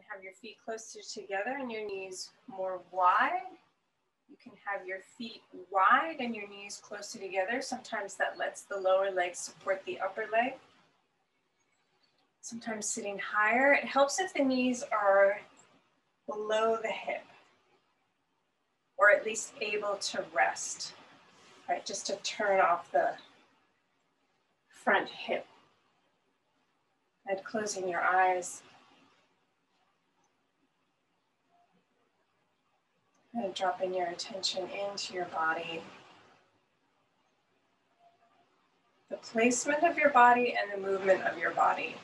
have your feet closer together and your knees more wide. You can have your feet wide and your knees closer together. Sometimes that lets the lower leg support the upper leg. Sometimes sitting higher. It helps if the knees are below the hip, or at least able to rest, right? Just to turn off the front hip. And closing your eyes. And dropping your attention into your body. The placement of your body and the movement of your body.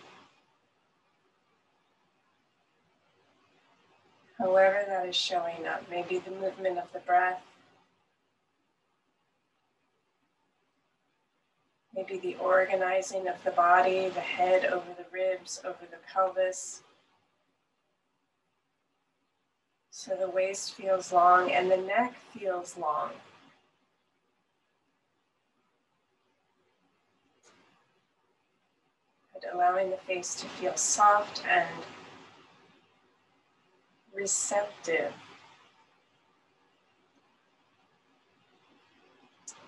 However that is showing up, maybe the movement of the breath, maybe the organizing of the body, the head over the ribs, over the pelvis. So the waist feels long and the neck feels long. And allowing the face to feel soft and receptive.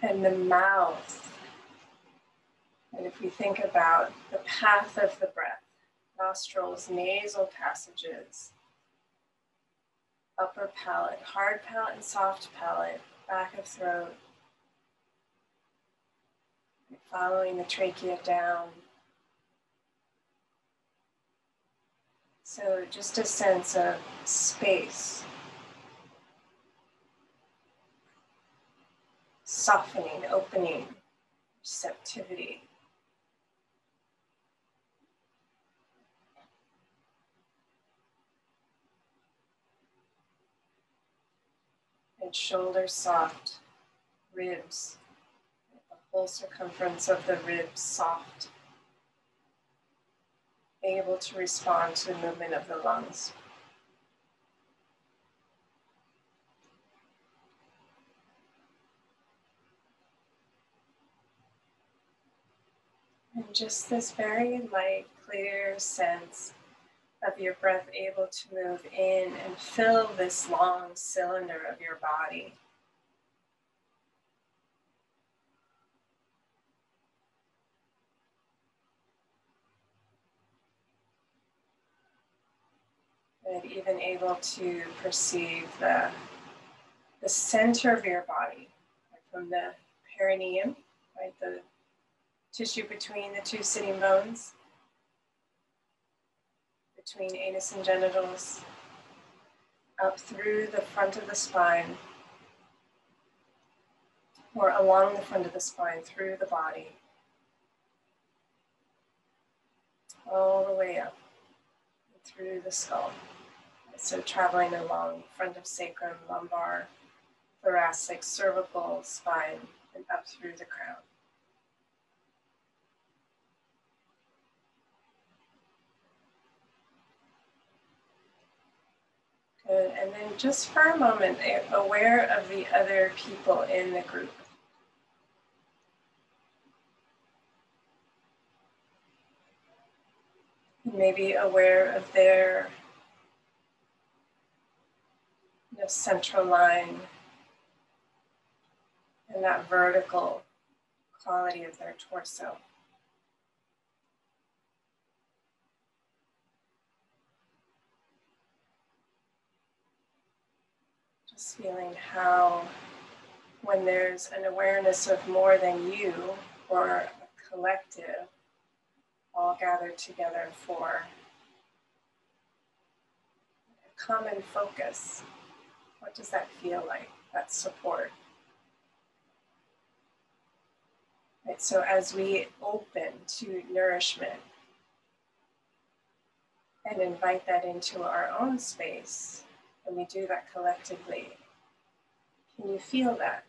And the mouth. And if we think about the path of the breath, nostrils, nasal passages, upper palate, hard palate and soft palate, back of throat, following the trachea down. So just a sense of space, softening, opening, receptivity. And shoulders soft, ribs, the whole circumference of the ribs soft, able to respond to the movement of the lungs. And just this very light, clear sense of your breath able to move in and fill this long cylinder of your body. And even able to perceive the center of your body, right, from the perineum, right, the tissue between the two sitting bones, between anus and genitals, up through the front of the spine, or along the front of the spine, through the body, all the way up, through the skull. So traveling along front of sacrum, lumbar, thoracic, cervical, spine, and up through the crown. Good, and then just for a moment, aware of the other people in the group. Maybe aware of their central line and that vertical quality of their torso. Just feeling how, when there's an awareness of more than you or a collective, all gathered together for a common focus. What does that feel like, that support? Right, so as we open to nourishment and invite that into our own space, and we do that collectively, can you feel that?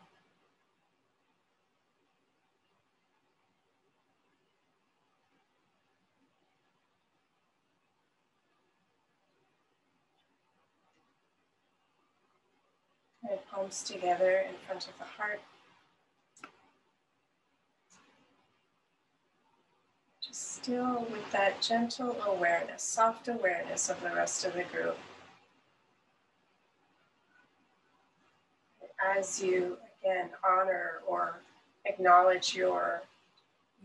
And palms together in front of the heart. Just still with that gentle awareness, soft awareness of the rest of the group. As you, again, honor or acknowledge your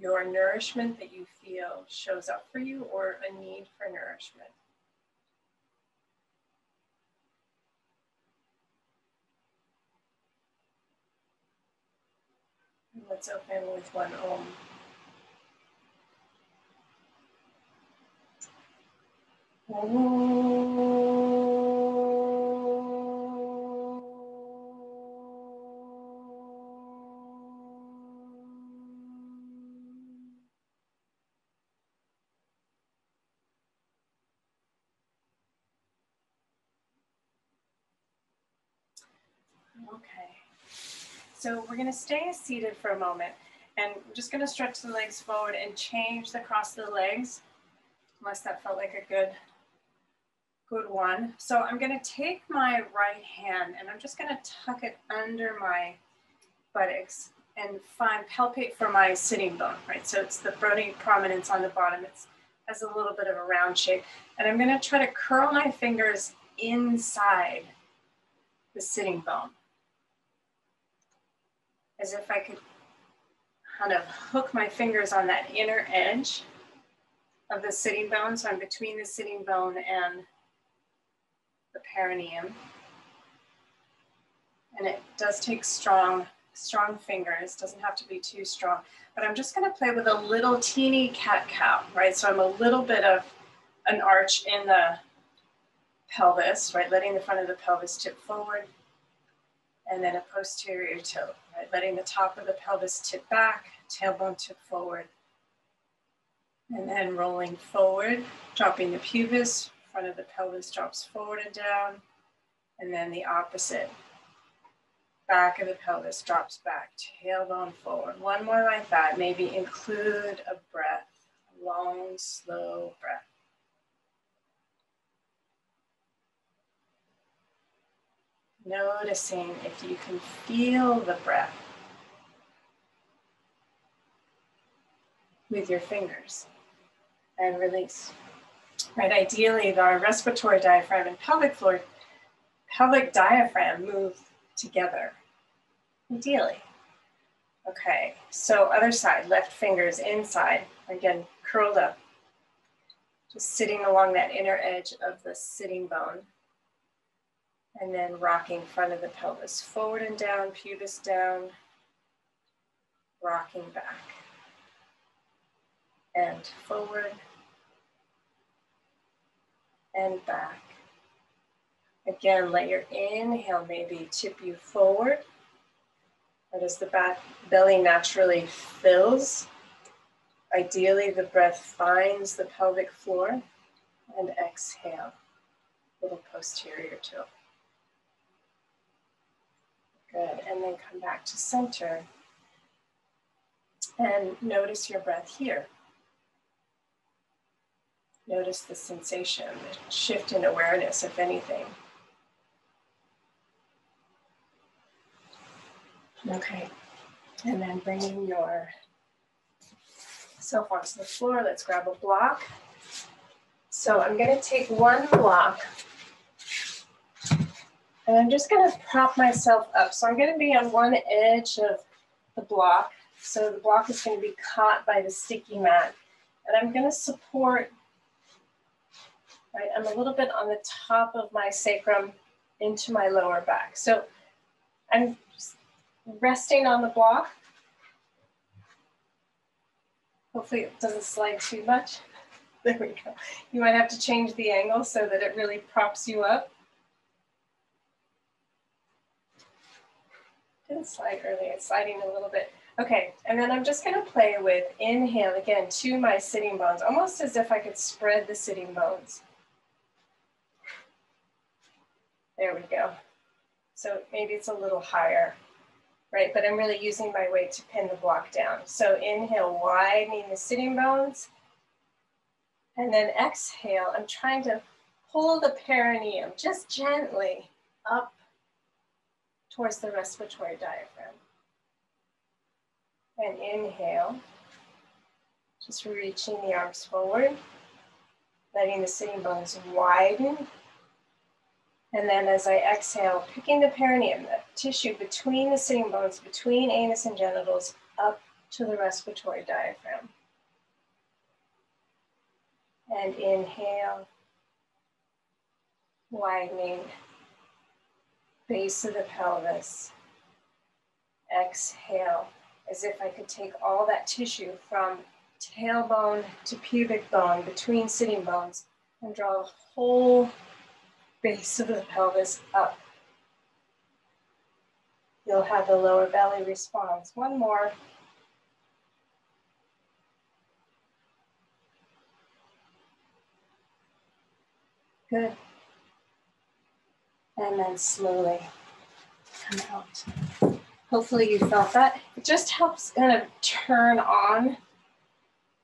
nourishment that you feel shows up for you or a need for nourishment. Let's open with one Om. Okay, so we're going to stay seated for a moment, and I'm just going to stretch the legs forward and change the cross of the legs, unless that felt like a good one. So I'm going to take my right hand and I'm just going to tuck it under my buttocks and palpate for my sitting bone, right? So it's the bony prominence on the bottom. It has a little bit of a round shape. And I'm going to try to curl my fingers inside the sitting bone, as if I could kind of hook my fingers on that inner edge of the sitting bone. So I'm between the sitting bone and the perineum. And it does take strong fingers, doesn't have to be too strong, but I'm just going to play with a little teeny cat-cow, right? So I'm a little bit of an arch in the pelvis, right? Letting the front of the pelvis tip forward, and then a posterior tilt, right? Letting the top of the pelvis tip back, tailbone tip forward, and then rolling forward, dropping the pubis, front of the pelvis drops forward and down, and then the opposite. Back of the pelvis drops back, tailbone forward. One more like that. Maybe include a breath, a long, slow breath. Noticing if you can feel the breath with your fingers and release. Right, ideally, our respiratory diaphragm and pelvic diaphragm move together. Ideally. Okay, so other side, left fingers inside, again, curled up. Just sitting along that inner edge of the sitting bone. And then rocking front of the pelvis forward and down, pubis down, rocking back. And forward and back. Again, let your inhale maybe tip you forward. Or as the belly naturally fills, ideally the breath finds the pelvic floor, and exhale, little posterior tilt. Good, and then come back to center and notice your breath here. Notice the sensation, the shift in awareness, if anything. Okay, and then bringing yourself onto the floor, let's grab a block. So I'm going to take one block and I'm just going to prop myself up. So I'm going to be on one edge of the block. So the block is going to be caught by the sticky mat. And I'm going to support, right, I'm a little bit on the top of my sacrum into my lower back. So I'm resting on the block. Hopefully it doesn't slide too much. There we go. You might have to change the angle so that it really props you up. Didn't slide earlier, it's sliding a little bit. Okay, and then I'm just gonna play with inhale again to my sitting bones, almost as if I could spread the sitting bones. There we go. So maybe it's a little higher, right? But I'm really using my weight to pin the block down. So inhale, widening the sitting bones. And then exhale, I'm trying to pull the perineum just gently up towards the respiratory diaphragm. And inhale, Just reaching the arms forward, letting the sitting bones widen. And then as I exhale, picking the perineum, the tissue between the sitting bones, between anus and genitals, up to the respiratory diaphragm. And inhale, widening, base of the pelvis. Exhale, as if I could take all that tissue from tailbone to pubic bone, between sitting bones, and draw the whole base of the pelvis up. You'll have the lower belly response. One more. Good. And then slowly come out. Hopefully you felt that. It just helps kind of turn on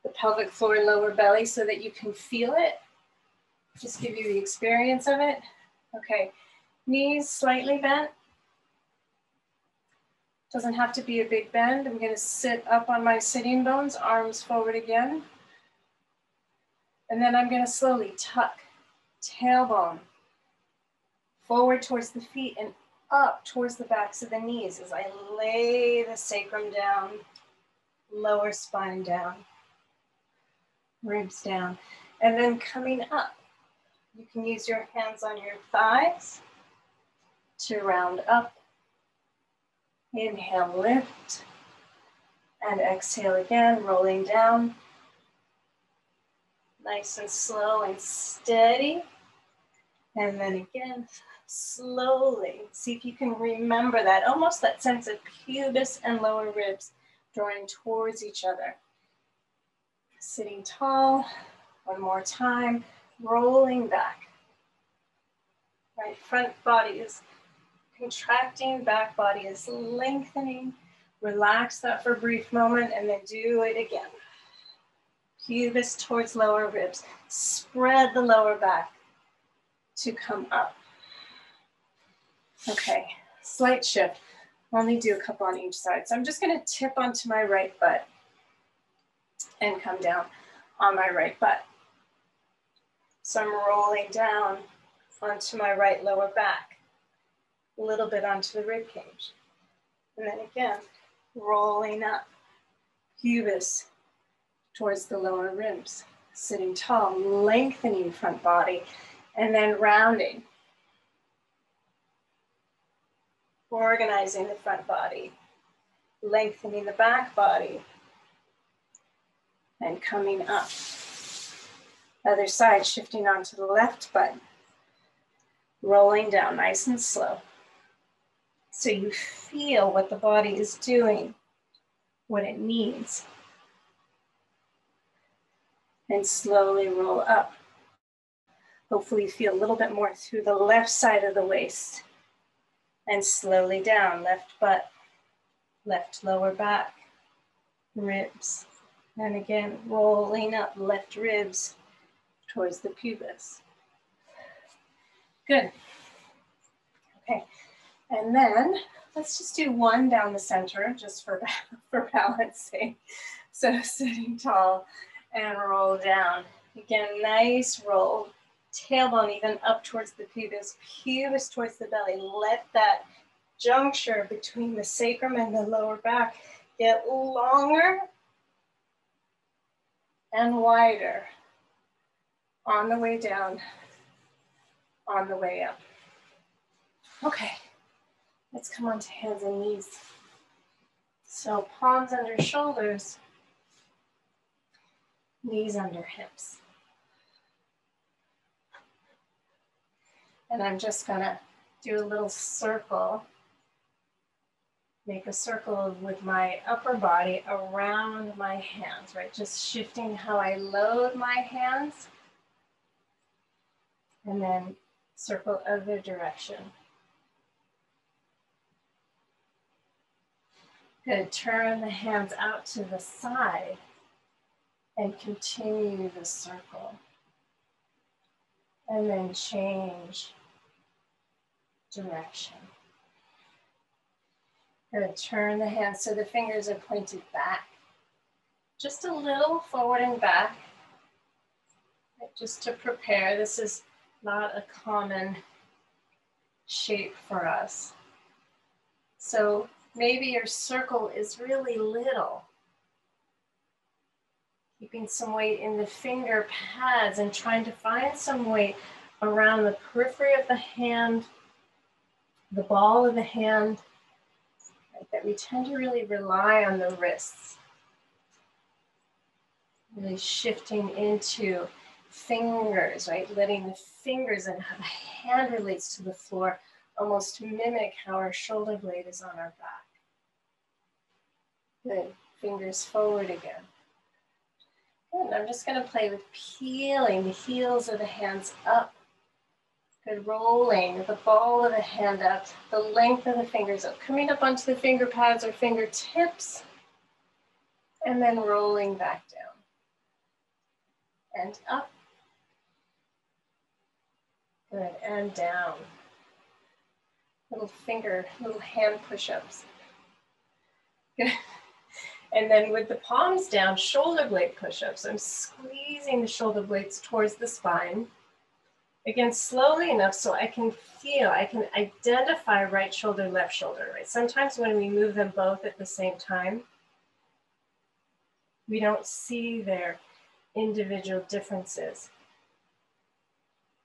the pelvic floor and lower belly so that you can feel it. Just give you the experience of it. Okay, knees slightly bent. Doesn't have to be a big bend. I'm going to sit up on my sitting bones, arms forward again. And then I'm going to slowly tuck tailbone forward towards the feet and up towards the backs of the knees as I lay the sacrum down, lower spine down, ribs down, and then coming up. You can use your hands on your thighs to round up. Inhale, lift, and exhale again, rolling down. Nice and slow and steady. And then again, slowly. See if you can remember that, almost that sense of pubis and lower ribs drawing towards each other. Sitting tall, one more time, rolling back. Right, front body is contracting, back body is lengthening. Relax that for a brief moment and then do it again. Pubis towards lower ribs. Spread the lower back to come up. Okay, slight shift. I'll only do a couple on each side. So I'm just going to tip onto my right butt and come down on my right butt. So I'm rolling down onto my right lower back, a little bit onto the rib cage. And then again, rolling up, pubis towards the lower ribs, sitting tall, lengthening front body, and then rounding. Organizing the front body, lengthening the back body, and coming up. Other side, shifting onto the left butt, rolling down nice and slow. So you feel what the body is doing, what it needs. And slowly roll up. Hopefully you feel a little bit more through the left side of the waist. And slowly down, left butt, left lower back, ribs. And again, rolling up left ribs towards the pubis. Good. Okay, and then let's just do one down the center just for balance sake. So sitting tall and roll down. Again, nice roll. Tailbone even up towards the pubis, pubis towards the belly. Let that juncture between the sacrum and the lower back get longer and wider on the way down, on the way up. Okay, let's come on to hands and knees. So palms under shoulders, knees under hips. And I'm just gonna do a little circle, make a circle with my upper body around my hands, right? Just shifting how I load my hands. And then circle other direction. Good, turn the hands out to the side and continue the circle. And then change direction. Good, turn the hands so the fingers are pointed back. just a little forward and back, just to prepare. This is not a common shape for us. So maybe your circle is really little. Keeping some weight in the finger pads and trying to find some weight around the periphery of the hand, the ball of the hand, right, that we tend to really rely on the wrists. Really shifting into fingers, right? Letting the fingers and how the hand relates to the floor almost mimic how our shoulder blade is on our back. Good. Fingers forward again. Good. I'm just going to play with peeling the heels of the hands up. Good. Rolling the ball of the hand up, the length of the fingers up, coming up onto the finger pads or fingertips, and then rolling back down. And up. Good. And down. Little hand push-ups. Good. And then with the palms down, shoulder blade push-ups. I'm squeezing the shoulder blades towards the spine. Again, slowly enough so I can feel, I can identify right shoulder, left shoulder, right? Sometimes when we move them both at the same time, we don't see their individual differences.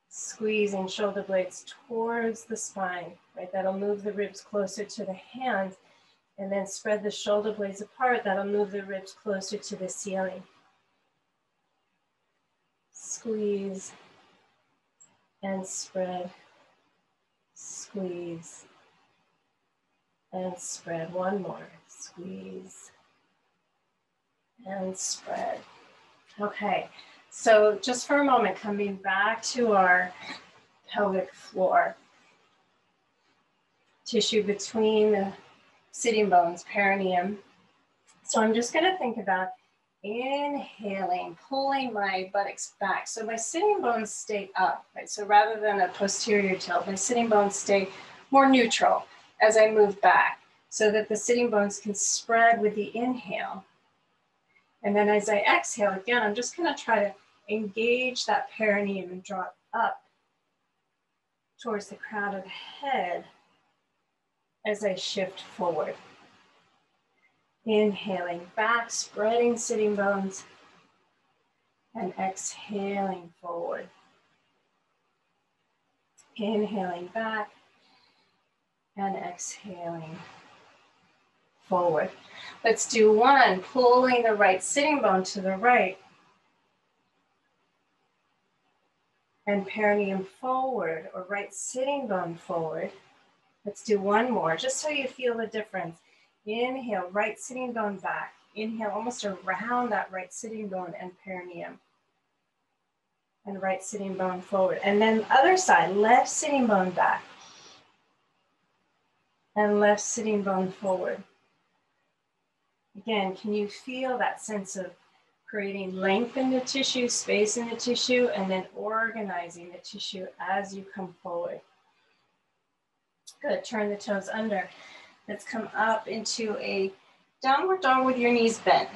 Squeezing shoulder blades towards the spine, right? That'll move the ribs closer to the hands, and then spread the shoulder blades apart. That'll move the ribs closer to the ceiling. Squeeze and spread, squeeze and spread. One more, squeeze and spread. Okay, so just for a moment, coming back to our pelvic floor. Tissue between the sitting bones, perineum. So I'm just going to think about inhaling, pulling my buttocks back. So my sitting bones stay up, right? So rather than a posterior tilt, my sitting bones stay more neutral as I move back so that the sitting bones can spread with the inhale. And then as I exhale, again, I'm just going to try to engage that perineum and draw it up towards the crown of the head as I shift forward. Inhaling back, spreading sitting bones, and exhaling forward. Inhaling back and exhaling forward. Let's do one, pulling the right sitting bone to the right and perineum forward, or right sitting bone forward. Let's do one more, just so you feel the difference. Inhale, right sitting bone back. Inhale almost around that right sitting bone and perineum. And right sitting bone forward. And then other side, left sitting bone back. And left sitting bone forward. Again, can you feel that sense of creating length in the tissue, space in the tissue, and then organizing the tissue as you come forward? Good, turn the toes under. Let's come up into a downward dog with your knees bent.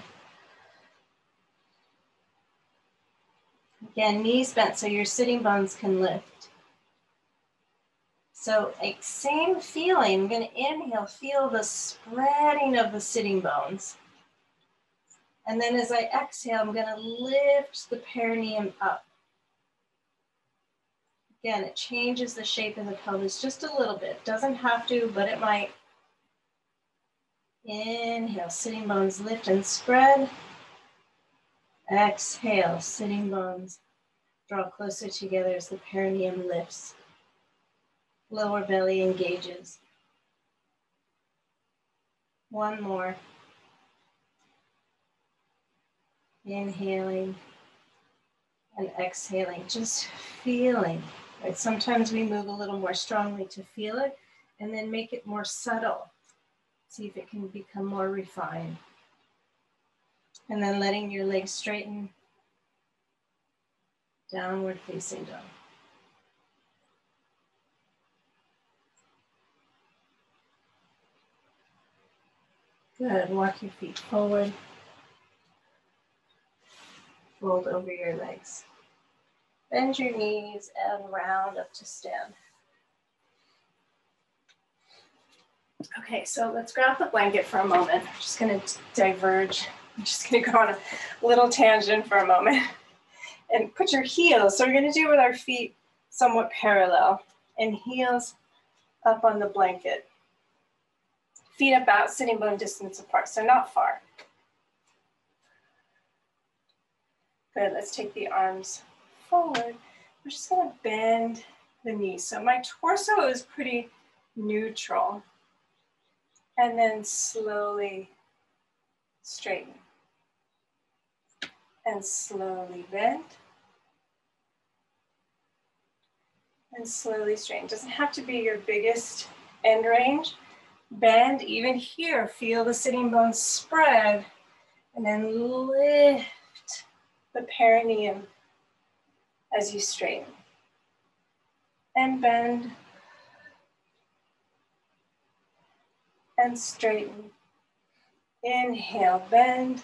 Again, knees bent so your sitting bones can lift. So like same feeling, I'm going to inhale, feel the spreading of the sitting bones. And then as I exhale, I'm going to lift the perineum up. Again, it changes the shape of the pelvis just a little bit. Doesn't have to, but it might. Inhale, sitting bones lift and spread. Exhale, sitting bones draw closer together as the perineum lifts. Lower belly engages. One more. Inhaling and exhaling, just feeling. Right? Sometimes we move a little more strongly to feel it and then make it more subtle. See if it can become more refined. And then letting your legs straighten, downward facing dog. Good, walk your feet forward. fold over your legs. Bend your knees and round up to stand. Okay, so let's grab the blanket for a moment. I'm just gonna diverge. I'm just gonna go on a little tangent for a moment. And put your heels, so we're gonna do it with our feet somewhat parallel, and heels up on the blanket. Feet about sitting bone distance apart, so not far. Good, let's take the arms forward. We're just gonna bend the knees. So my torso is pretty neutral. And then slowly straighten. And slowly bend. And slowly straighten. Doesn't have to be your biggest end range. Bend even here. Feel the sitting bones spread. And then lift the perineum as you straighten. And bend. And straighten. Inhale, bend.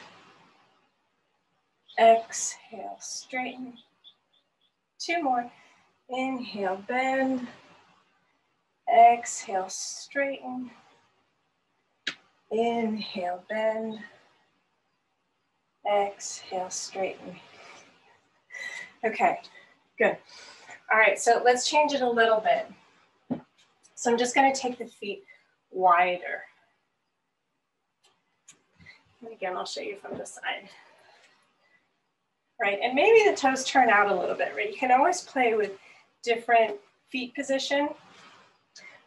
Exhale, straighten. Two more. Inhale, bend. Exhale, straighten. Inhale, bend. Exhale, straighten. Okay, good. All right, so let's change it a little bit. So I'm just gonna take the feet wider. And again, I'll show you from the side. Right, and maybe the toes turn out a little bit, right? You can always play with different feet position,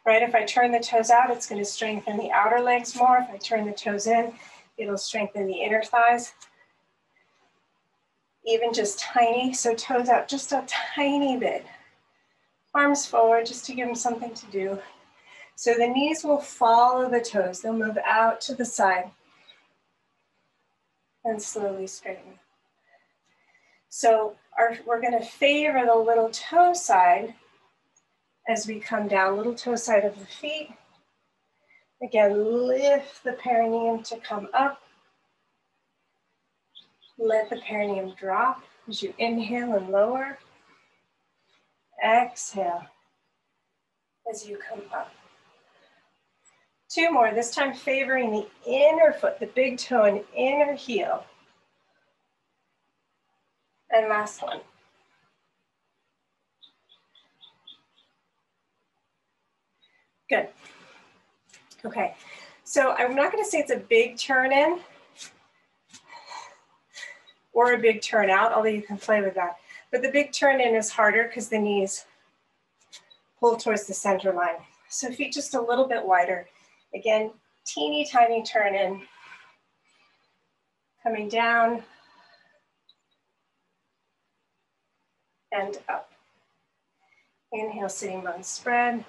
right? If I turn the toes out, it's gonna strengthen the outer legs more. If I turn the toes in, it'll strengthen the inner thighs. Even just tiny, so toes out just a tiny bit. Arms forward, just to give them something to do. So the knees will follow the toes. They'll move out to the side and slowly straighten. So we're gonna favor the little toe side as we come down, little toe side of the feet. Again, lift the perineum to come up. Let the perineum drop as you inhale and lower. Exhale as you come up. Two more, this time favoring the inner foot, the big toe and inner heel. And last one. Good. Okay, so I'm not gonna say it's a big turn in or a big turn out, although you can play with that. But the big turn in is harder because the knees pull towards the center line. So feet just a little bit wider. Again, teeny tiny turn in. Coming down and up. Inhale, sitting bones spread.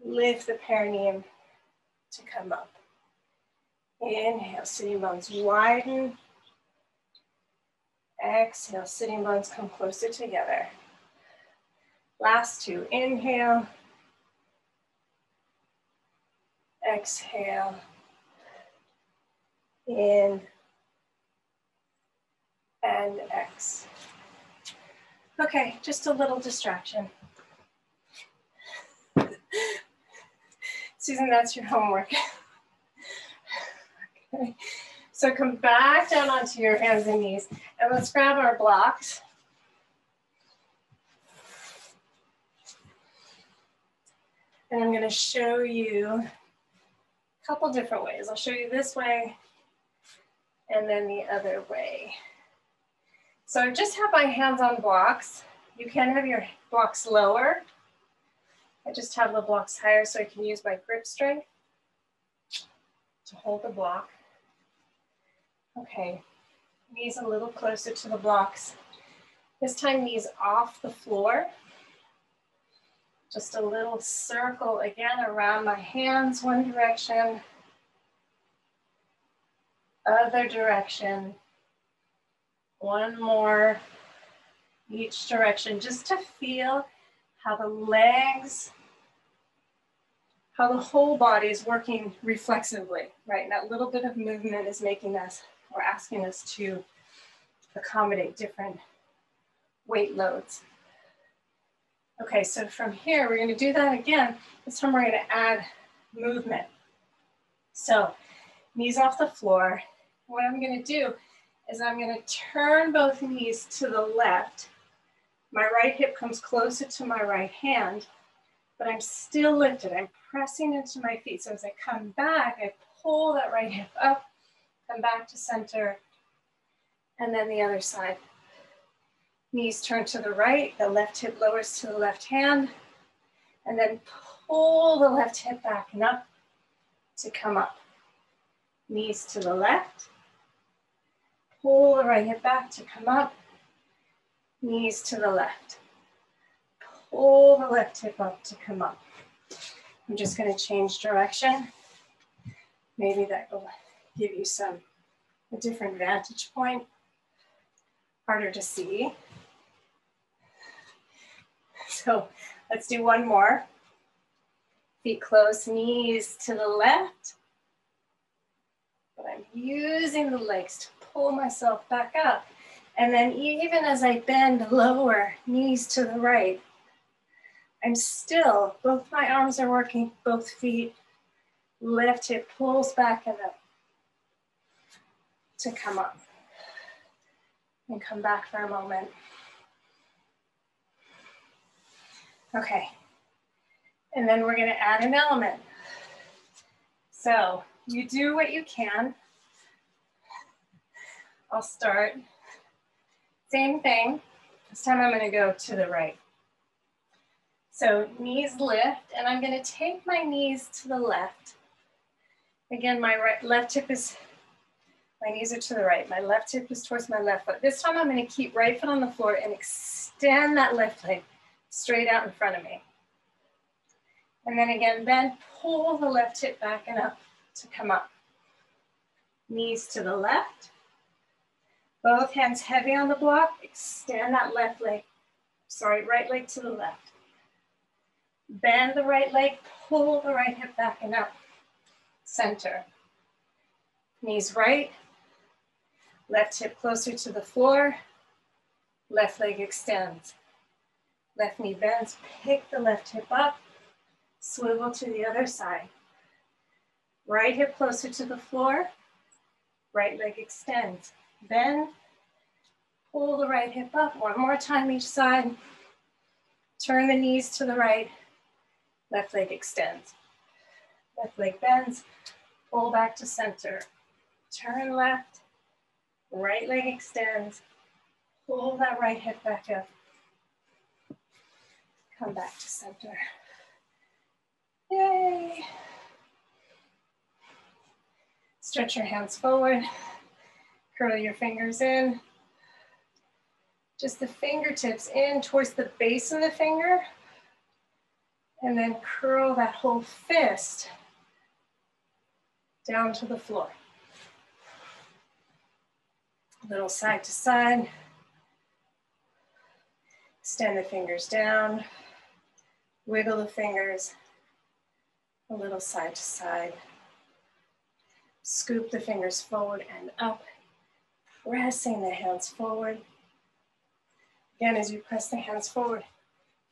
Lift the perineum to come up. Inhale, sitting bones widen. Exhale, sitting bones come closer together. Last two, inhale. Exhale. In and X. Okay, just a little distraction. Susan, that's your homework. Okay. So come back down onto your hands and knees, and let's grab our blocks. And I'm going to show you a couple different ways. I'll show you this way and then the other way. So I just have my hands on blocks. You can have your blocks lower. I just have the blocks higher so I can use my grip strength to hold the block. Okay, knees a little closer to the blocks. This time knees off the floor. Just a little circle again around my hands, one direction, other direction, one more, each direction, just to feel how the legs, how the whole body is working reflexively, right? And that little bit of movement is making us, or asking us to accommodate different weight loads. Okay, so from here, we're gonna do that again. This time we're gonna add movement. So knees off the floor. What I'm gonna do is I'm gonna turn both knees to the left. My right hip comes closer to my right hand, but I'm still lifted. I'm pressing into my feet. So as I come back, I pull that right hip up, come back to center, and then the other side. Knees turn to the right, the left hip lowers to the left hand, and then pull the left hip back and up to come up. Knees to the left, pull the right hip back to come up, knees to the left. Pull the left hip up to come up. I'm just going to change direction. Maybe that will give you a different vantage point. Harder to see. So let's do one more. Feet close, knees to the left. But I'm using the legs to pull myself back up. And then even as I bend lower, knees to the right, I'm still, both my arms are working, both feet, left hip pulls back and up to come up. And come back for a moment. Okay, and then we're gonna add an element. So you do what you can. I'll start. Same thing. This time I'm gonna go to the right. So knees lift, and I'm gonna take my knees to the left. Again, my left hip is, my knees are to the right. My left hip is towards my left foot. This time I'm gonna keep right foot on the floor and extend that left leg straight out in front of me. And then again, bend, pull the left hip back and up to come up. Knees to the left. Both hands heavy on the block. Extend that right leg to the left. Bend the right leg, pull the right hip back and up. Center. Knees right. Left hip closer to the floor. Left leg extends. Left knee bends, pick the left hip up, swivel to the other side. Right hip closer to the floor, right leg extends. Bend, pull the right hip up, one more time each side. Turn the knees to the right, left leg extends. Left leg bends, pull back to center. Turn left, right leg extends, pull that right hip back up. Come back to center. Yay. Stretch your hands forward. Curl your fingers in. Just the fingertips in towards the base of the finger. And then curl that whole fist down to the floor. A little side to side. Extend the fingers down. Wiggle the fingers, a little side to side. Scoop the fingers forward and up, pressing the hands forward. Again, as you press the hands forward,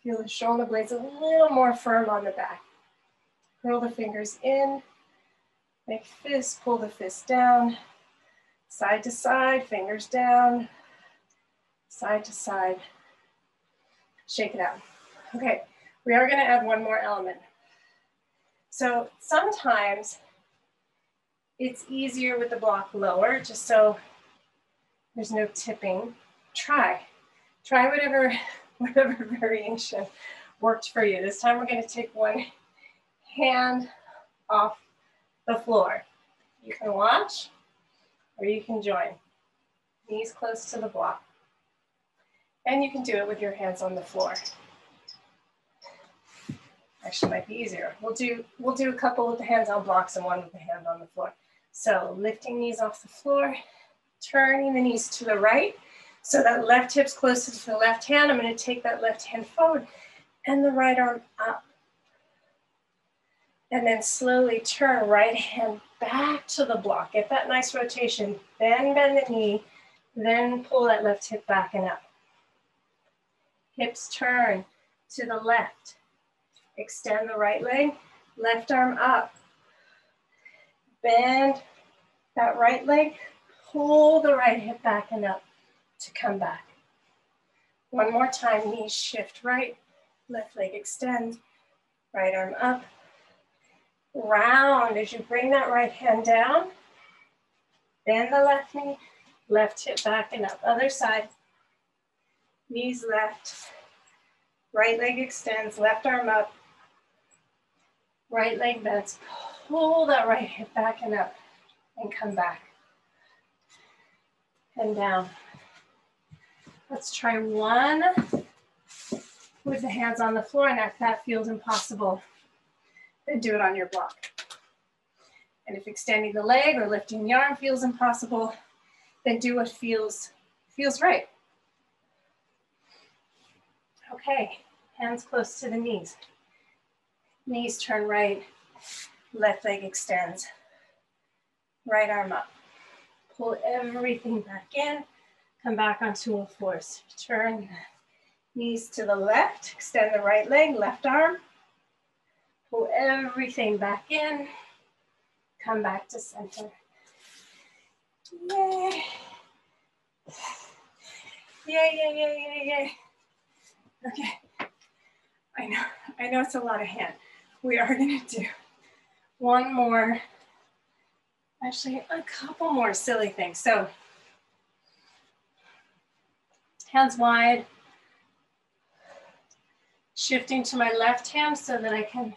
feel the shoulder blades a little more firm on the back. Curl the fingers in, make fist, pull the fist down, side to side, fingers down, side to side. Shake it out. Okay. We are going to add one more element. So sometimes it's easier with the block lower, just so there's no tipping. Try whatever variation worked for you. This time we're going to take one hand off the floor. You can watch or you can join. Knees close to the block. And you can do it with your hands on the floor. Actually, might be easier. We'll do a couple with the hands on blocks and one with the hand on the floor. So lifting knees off the floor, turning the knees to the right. So that left hip's closer to the left hand. I'm going to take that left hand forward and the right arm up. And then slowly turn right hand back to the block. Get that nice rotation. Then bend the knee, Then pull that left hip back and up. Hips turn to the left. Extend the right leg, left arm up. Bend that right leg, pull the right hip back and up to come back. One more time, knees shift right, left leg extend, right arm up. Round as you bring that right hand down. Bend the left knee, left hip back and up. Other side, knees left, right leg extends, left arm up. Right leg bends, pull that right hip back and up and come back and down. Let's try one with the hands on the floor, and if that feels impossible, then do it on your block. And if extending the leg or lifting the arm feels impossible, then do what feels right. Okay, hands close to the knees. Knees turn right, left leg extends, right arm up. Pull everything back in, come back onto all fours. Turn knees to the left, extend the right leg, left arm. Pull everything back in, come back to center. Yay. Yay, yay, yay, yay, yay. Okay, I know it's a lot of hand. We are gonna do one more, actually a couple more silly things. So, hands wide, shifting to my left hand so that I can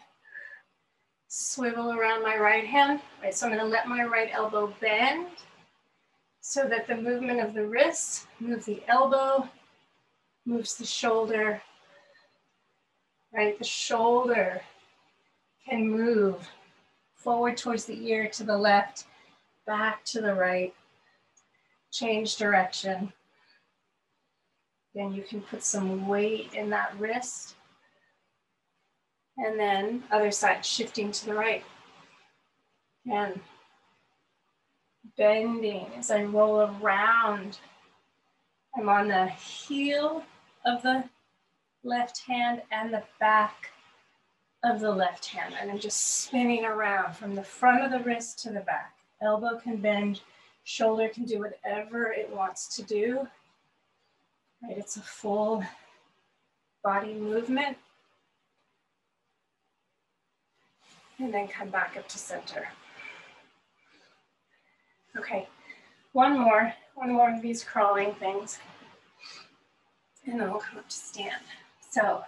swivel around my right hand. Right, so I'm gonna let my right elbow bend so that the movement of the wrist moves the elbow, moves the shoulder, right? The shoulder can move forward towards the ear to the left, back to the right, change direction. Then you can put some weight in that wrist. And then other side, shifting to the right. Again, bending as I roll around. I'm on the heel of the left hand and the back of the left hand. And I'm just spinning around from the front of the wrist to the back. Elbow can bend, shoulder can do whatever it wants to do. Right, it's a full body movement. And then come back up to center. Okay, one more of these crawling things. And then we'll come up to stand. So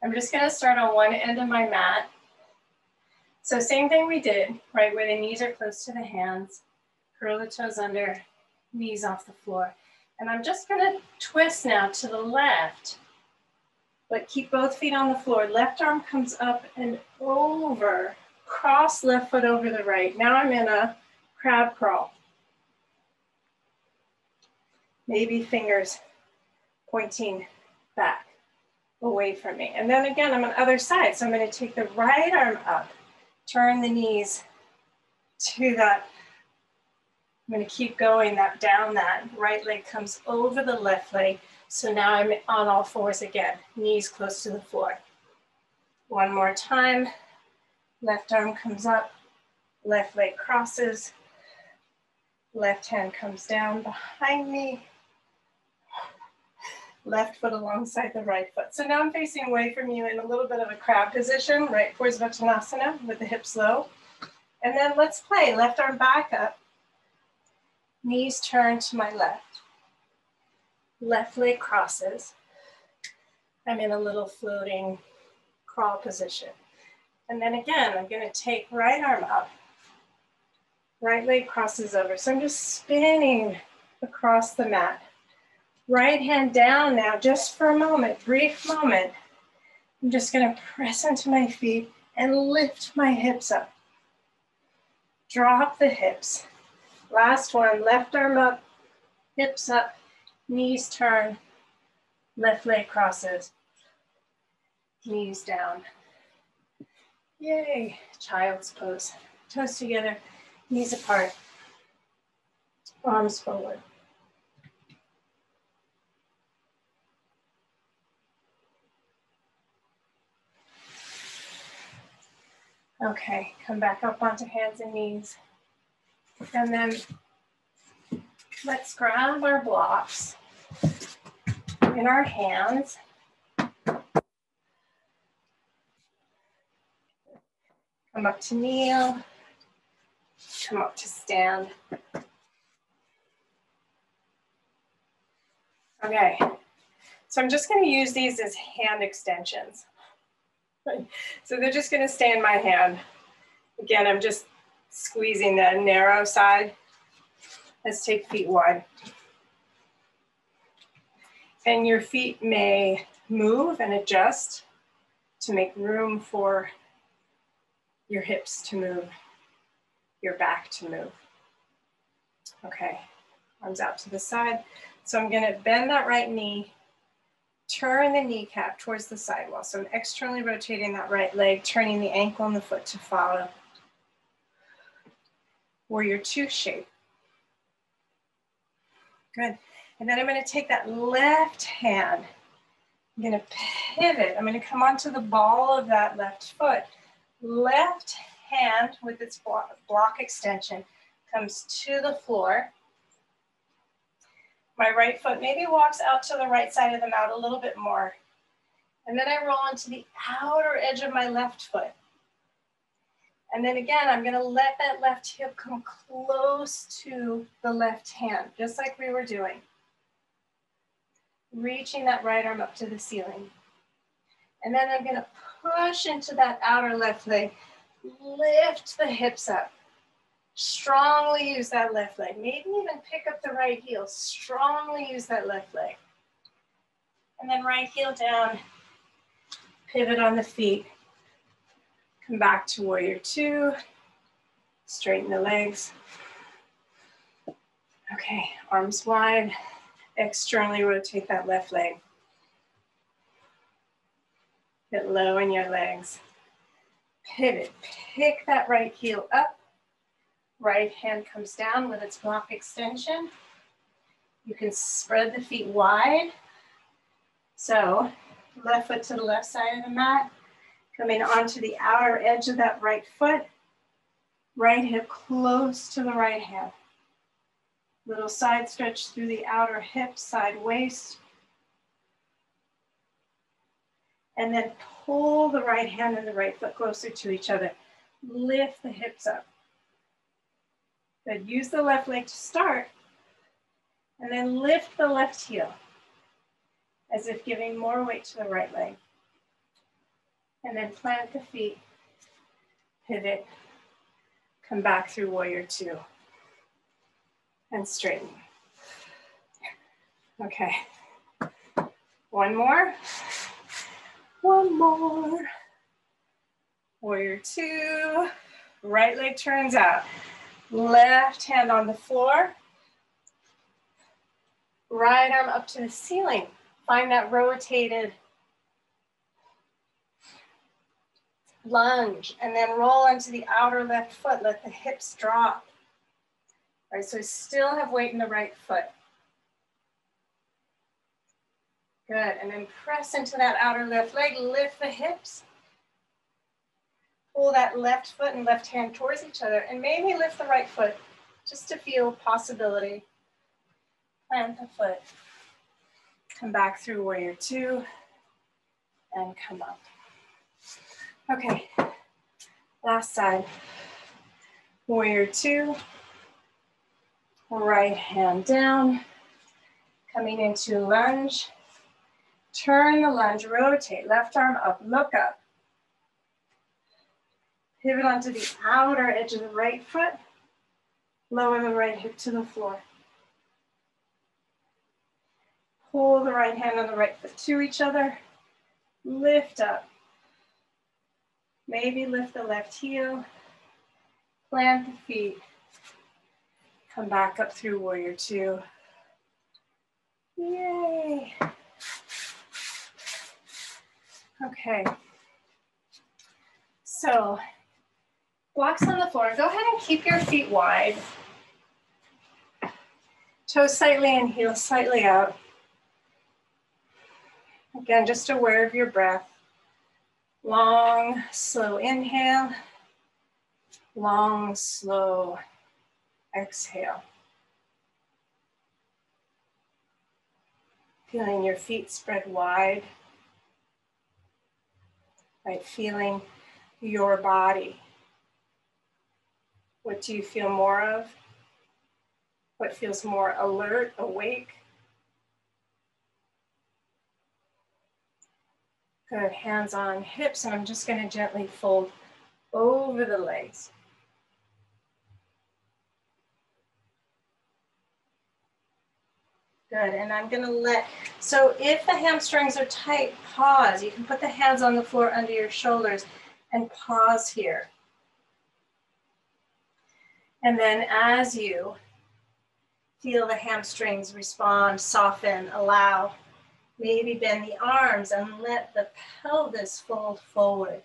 I'm just gonna start on one end of my mat. So same thing we did, right, where the knees are close to the hands, curl the toes under, knees off the floor. And I'm just gonna twist now to the left, but keep both feet on the floor. Left arm comes up and over, cross left foot over the right. Now I'm in a crab crawl. Maybe fingers pointing back, away from me. And then again, I'm on the other side. So I'm gonna take the right arm up, turn the knees to that. I'm gonna keep going down that. Right leg comes over the left leg. So now I'm on all fours again, knees close to the floor. One more time. Left arm comes up, left leg crosses, left hand comes down behind me, left foot alongside the right foot. So now I'm facing away from you in a little bit of a crab position, right towards Uttanasana with the hips low. And then let's play left arm back up, knees turn to my left. Left leg crosses. I'm in a little floating crawl position. And then again, I'm gonna take right arm up, right leg crosses over. So I'm just spinning across the mat. Right hand down now, just for a moment, brief moment. I'm just gonna press into my feet and lift my hips up. Drop the hips. Last one, left arm up, hips up, knees turn, left leg crosses, knees down. Yay, child's pose. Toes together, knees apart. arms forward. Okay, come back up onto hands and knees. And then let's grab our blocks in our hands. Come up to kneel. Come up to stand. Okay, so I'm just going to use these as hand extensions. So they're just going to stay in my hand. Again, I'm just squeezing the narrow side. Let's take feet wide. And your feet may move and adjust to make room for your hips to move, your back to move. Okay, arms out to the side. So I'm going to bend that right knee, turn the kneecap towards the sidewall. So I'm externally rotating that right leg, turning the ankle and the foot to follow. Warrior two shape. Good. And then I'm going to take that left hand. I'm going to pivot. I'm going to come onto the ball of that left foot. Left hand with its block extension comes to the floor. My right foot maybe walks out to the right side of the mat a little bit more. And then I roll onto the outer edge of my left foot. And then again, I'm gonna let that left hip come close to the left hand, just like we were doing. Reaching that right arm up to the ceiling. And then I'm gonna push into that outer left leg, lift the hips up. Strongly use that left leg. Maybe even pick up the right heel. Strongly use that left leg. And then right heel down, pivot on the feet. Come back to warrior two. Straighten the legs. Okay, arms wide. Externally rotate that left leg. Get low in your legs. Pivot, pick that right heel up. Right hand comes down with its block extension. You can spread the feet wide. So left foot to the left side of the mat. Coming onto the outer edge of that right foot. Right hip close to the right hand. Little side stretch through the outer hip, side waist. And then pull the right hand and the right foot closer to each other. Lift the hips up. Good. Use the left leg to start, and then lift the left heel, as if giving more weight to the right leg. And then plant the feet, pivot, come back through warrior two, and straighten. Okay, one more. One more. Warrior two, right leg turns out. Left hand on the floor. Right arm up to the ceiling. Find that rotated lunge. And then roll onto the outer left foot. Let the hips drop. All right, so still have weight in the right foot. Good, and then press into that outer left leg. Lift the hips. Pull that left foot and left hand towards each other, and maybe lift the right foot just to feel possibility. Plant the foot. Come back through warrior two and come up. Okay, last side. Warrior two. Right hand down. Coming into lunge. Turn the lunge, rotate, left arm up, look up. Pivot onto the outer edge of the right foot. Lower the right hip to the floor. Pull the right hand and the right foot to each other. Lift up. Maybe lift the left heel. Plant the feet. Come back up through warrior two. Yay. Okay. So, blocks on the floor. Go ahead and keep your feet wide. Toes slightly in, heels slightly out. Again, just aware of your breath. Long, slow inhale. Long, slow exhale. Feeling your feet spread wide. Right, feeling your body. What do you feel more of? What feels more alert, awake? Good, hands on hips, and I'm just going to gently fold over the legs. Good, and I'm going to so if the hamstrings are tight, pause. You can put the hands on the floor under your shoulders and pause here. And then as you feel the hamstrings respond, soften, allow, maybe bend the arms and let the pelvis fold forward.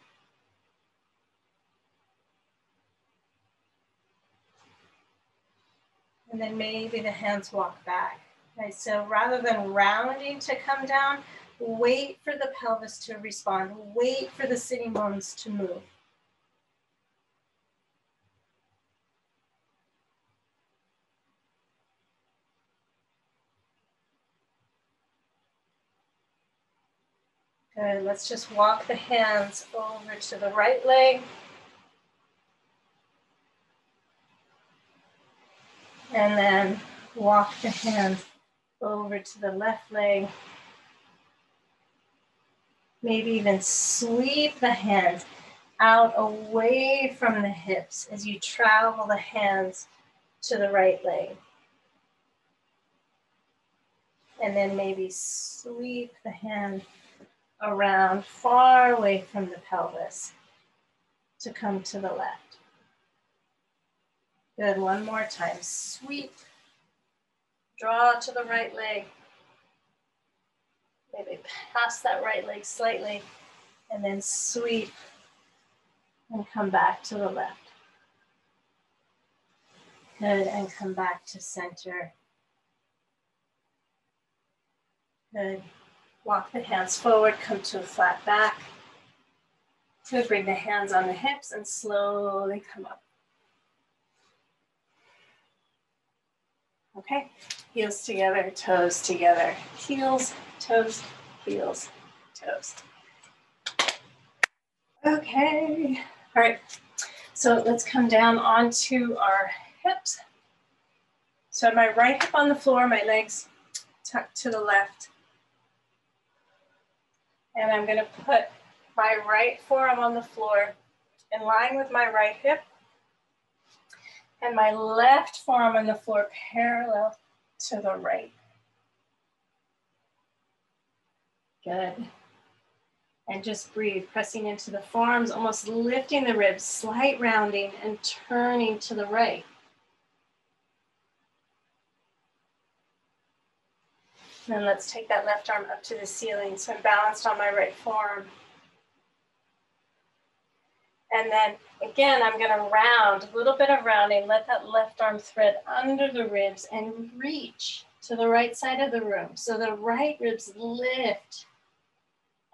And then maybe the hands walk back. Okay, so rather than rounding to come down, wait for the pelvis to respond. Wait for the sitting bones to move. Good, let's just walk the hands over to the right leg. And then walk the hands over to the left leg. Maybe even sweep the hands out away from the hips as you travel the hands to the right leg. And then maybe sweep the hand around far away from the pelvis to come to the left. Good, one more time. Sweep, draw to the right leg. Maybe pass that right leg slightly, and then sweep and come back to the left. Good, and come back to center. Good. Walk the hands forward, come to a flat back. Good, bring the hands on the hips and slowly come up. Okay, heels together, toes together. Heels, toes, heels, toes. Okay, all right. So let's come down onto our hips. So my right hip on the floor, my legs tucked to the left. And I'm gonna put my right forearm on the floor in line with my right hip. And my left forearm on the floor parallel to the right. Good. And just breathe, pressing into the forearms, almost lifting the ribs, slight rounding and turning to the right. Then let's take that left arm up to the ceiling. So I'm balanced on my right forearm. And then again, I'm gonna round, a little bit of rounding, let that left arm thread under the ribs and reach to the right side of the room. So the right ribs lift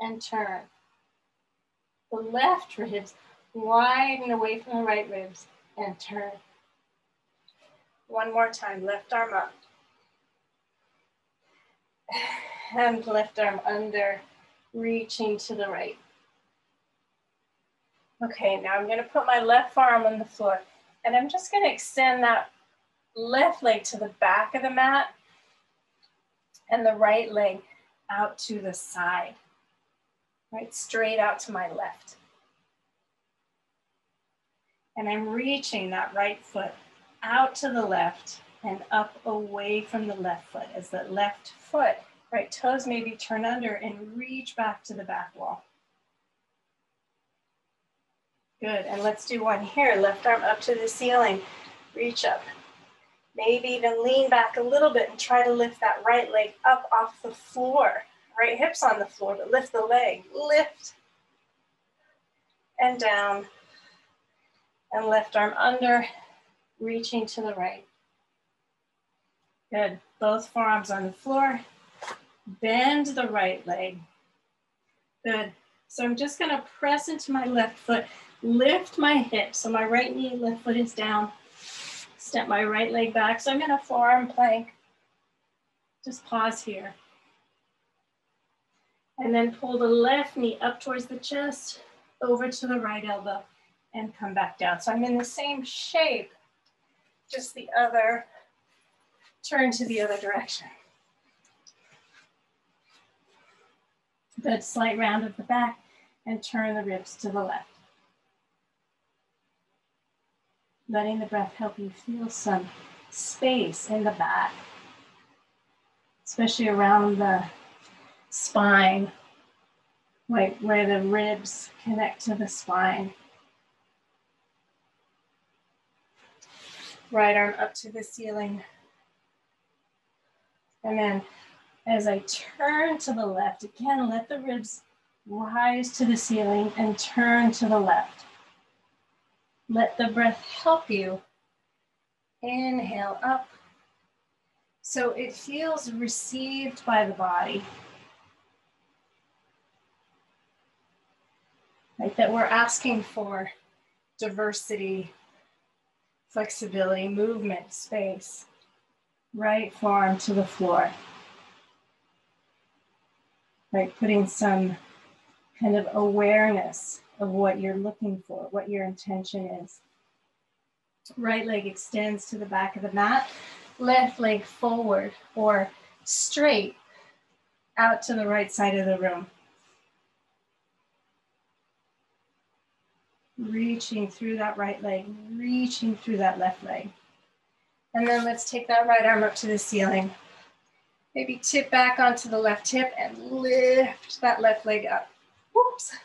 and turn. The left ribs widen away from the right ribs and turn. One more time, left arm up. And left arm under, reaching to the right. Okay, now I'm gonna put my left forearm on the floor and I'm just gonna extend that left leg to the back of the mat and the right leg out to the side, right, straight out to my left. And I'm reaching that right foot out to the left and up away from the left foot as the left foot, right toes maybe turn under and reach back to the back wall. Good, and let's do one here. Left arm up to the ceiling, reach up. Maybe even lean back a little bit and try to lift that right leg up off the floor. Right hip's on the floor, but lift the leg. Lift and down. And left arm under, reaching to the right. Good. Both forearms on the floor. Bend the right leg. Good. So I'm just going to press into my left foot, lift my hip. So my right knee, left foot is down. Step my right leg back. So I'm in a forearm plank. Just pause here. And then pull the left knee up towards the chest, over to the right elbow, and come back down. So I'm in the same shape, just the other, turn to the other direction. Good, slight round of the back, and turn the ribs to the left. Letting the breath help you feel some space in the back, especially around the spine, like where the ribs connect to the spine. Right arm up to the ceiling. And then as I turn to the left, again, let the ribs rise to the ceiling and turn to the left. Let the breath help you. Inhale up. So it feels received by the body. Like that we're asking for diversity, flexibility, movement, space. Right forearm to the floor. Right, putting some kind of awareness of what you're looking for, what your intention is. Right leg extends to the back of the mat, left leg forward or straight out to the right side of the room. Reaching through that right leg, reaching through that left leg. And then let's take that right arm up to the ceiling. Maybe tip back onto the left hip and lift that left leg up. Whoops.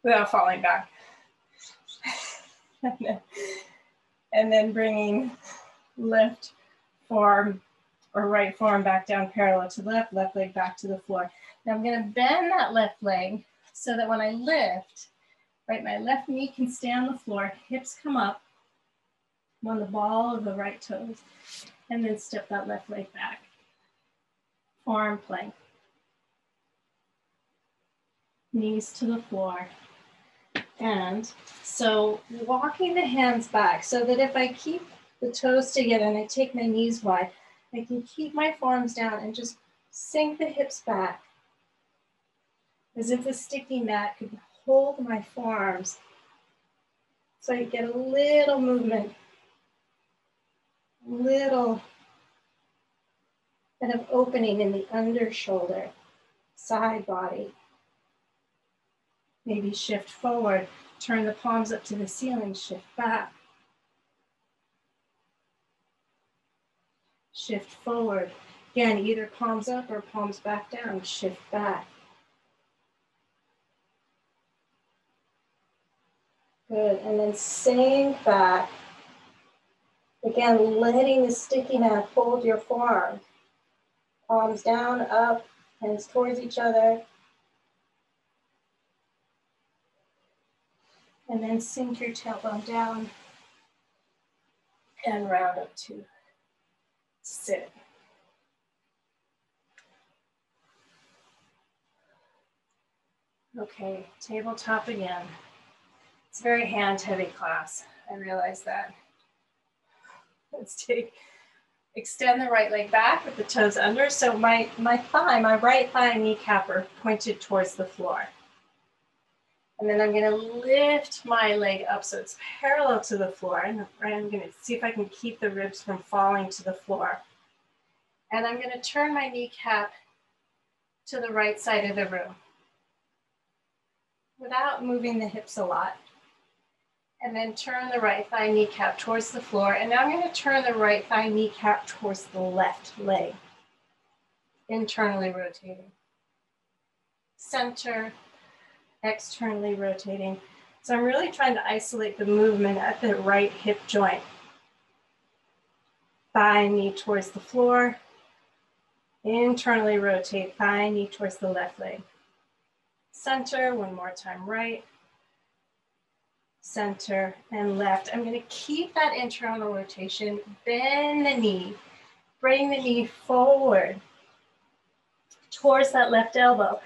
Without falling back. And then bringing left forearm or right forearm back down parallel to the left, left leg back to the floor. Now I'm going to bend that left leg so that when I lift, right, my left knee can stay on the floor, hips come up, I'm on the ball of the right toes, and then step that left leg back. Forearm plank. Knees to the floor. And so walking the hands back so that if I keep the toes together and I take my knees wide, I can keep my forearms down and just sink the hips back as if a sticky mat could hold my forearms. So I get a little movement, little bit of opening in the under shoulder, side body. Maybe shift forward, turn the palms up to the ceiling, shift back. Shift forward. Again, either palms up or palms back down, shift back. Good, and then sink back. Again, letting the sticky mat hold your forearm. Palms down, up, hands towards each other. And then sink your tailbone down and round up to sit. Okay, tabletop again. It's a very hand-heavy class. I realize that. Let's extend the right leg back with the toes under. So my right thigh and kneecap are pointed towards the floor. And then I'm going to lift my leg up so it's parallel to the floor. And I'm going to see if I can keep the ribs from falling to the floor. And I'm going to turn my kneecap to the right side of the room without moving the hips a lot. And then turn the right thigh kneecap towards the floor. And now I'm going to turn the right thigh kneecap towards the left leg, internally rotating. Center, externally rotating. So I'm really trying to isolate the movement at the right hip joint. Thigh, knee towards the floor. Internally rotate, thigh, knee towards the left leg. Center, one more time, right. center, and left. I'm gonna keep that internal rotation, bend the knee, bring the knee forward towards that left elbow,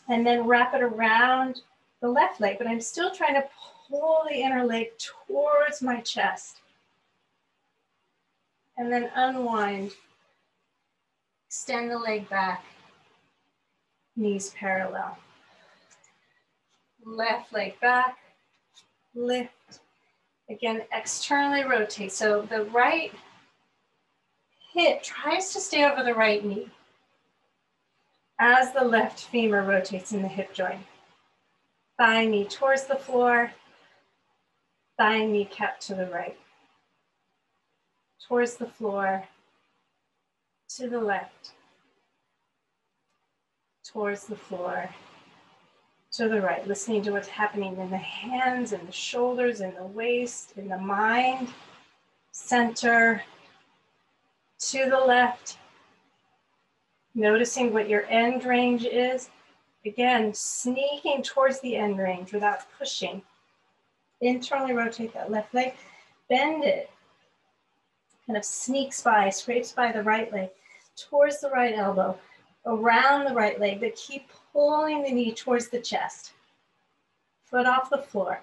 and then wrap it around the left leg, but I'm still trying to pull the inner leg towards my chest. And then unwind, extend the leg back, knees parallel. Left leg back, lift. Again, externally rotate. So the right hip tries to stay over the right knee as the left femur rotates in the hip joint. Thigh knee towards the floor, thigh kneecap to the right. Towards the floor, to the left. Towards the floor, to the right. Listening to what's happening in the hands and the shoulders and the waist, in the mind. Center, to the left. Noticing what your end range is. Again, sneaking towards the end range without pushing. Internally rotate that left leg, bend it. Kind of sneaks by, scrapes by the right leg, towards the right elbow, around the right leg, but keep pulling the knee towards the chest. Foot off the floor.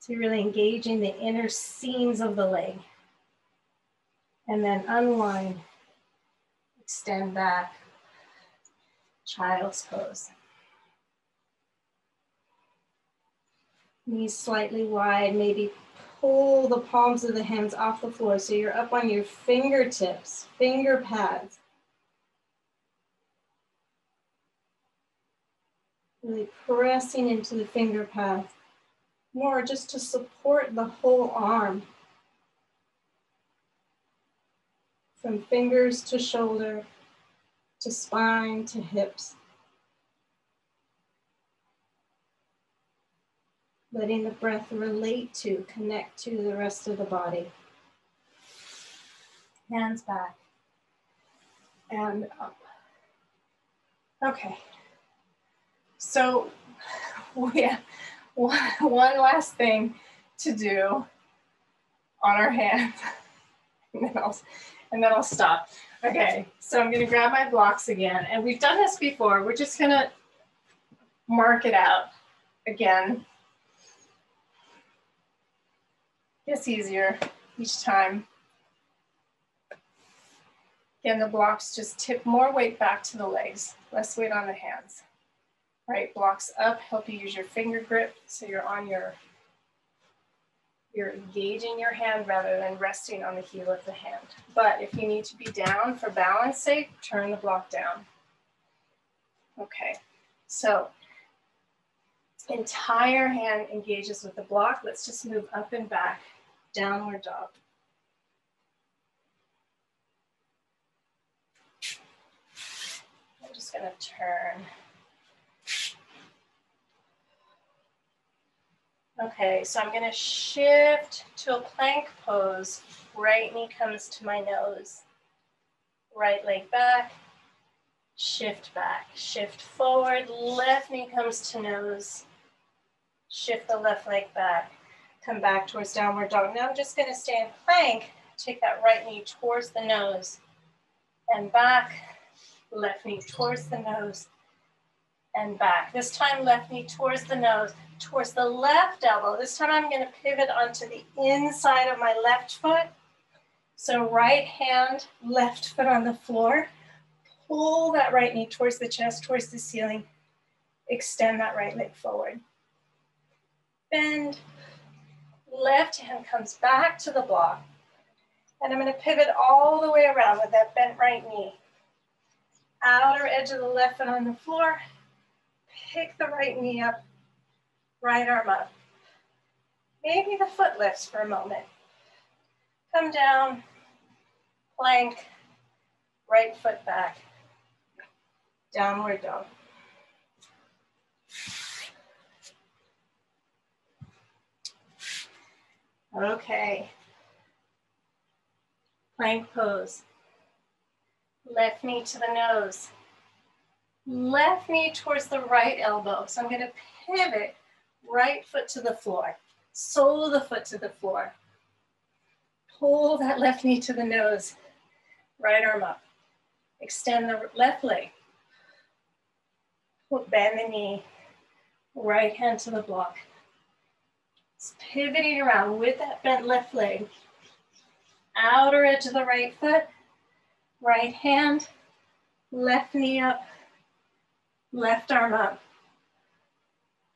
So you're really engaging the inner seams of the leg. And then unwind, extend back, child's pose. Knees slightly wide, maybe pull the palms of the hands off the floor so you're up on your fingertips, finger pads. Really pressing into the finger pads, more just to support the whole arm. From fingers to shoulder, to spine, to hips. Letting the breath relate to, connect to the rest of the body. Hands back and up. Okay, so we have one last thing to do on our hands, and then I'll stop. Okay, so I'm gonna grab my blocks again, and we've done this before. We're just gonna mark it out again. Gets easier each time. Again, the blocks just tip more weight back to the legs, less weight on the hands. Right, blocks up, help you use your finger grip so you're on you're engaging your hand rather than resting on the heel of the hand. But if you need to be down for balance sake, turn the block down. Okay, so entire hand engages with the block. Let's just move up and back, downward dog. I'm just gonna turn. Okay, so I'm gonna shift to a plank pose. Right knee comes to my nose. Right leg back, shift forward, left knee comes to nose. Shift the left leg back, come back towards downward dog. Now I'm just gonna stay in plank, take that right knee towards the nose and back, left knee towards the nose and back. This time left knee towards the nose, towards the left elbow. This time I'm gonna pivot onto the inside of my left foot. So right hand, left foot on the floor. Pull that right knee towards the chest, towards the ceiling. Extend that right leg forward. Bend. Left hand comes back to the block. And I'm gonna pivot all the way around with that bent right knee. Outer edge of the left foot on the floor. Pick the right knee up, right arm up. Maybe the foot lifts for a moment. Come down, plank, right foot back, downward dog. Okay, plank pose. Left knee to the nose. Left knee towards the right elbow. So I'm gonna pivot right foot to the floor. Sole of the foot to the floor. Pull that left knee to the nose. Right arm up. Extend the left leg. Bend the knee. Right hand to the block. It's pivoting around with that bent left leg. Outer edge of the right foot. Right hand. Left knee up. Left arm up.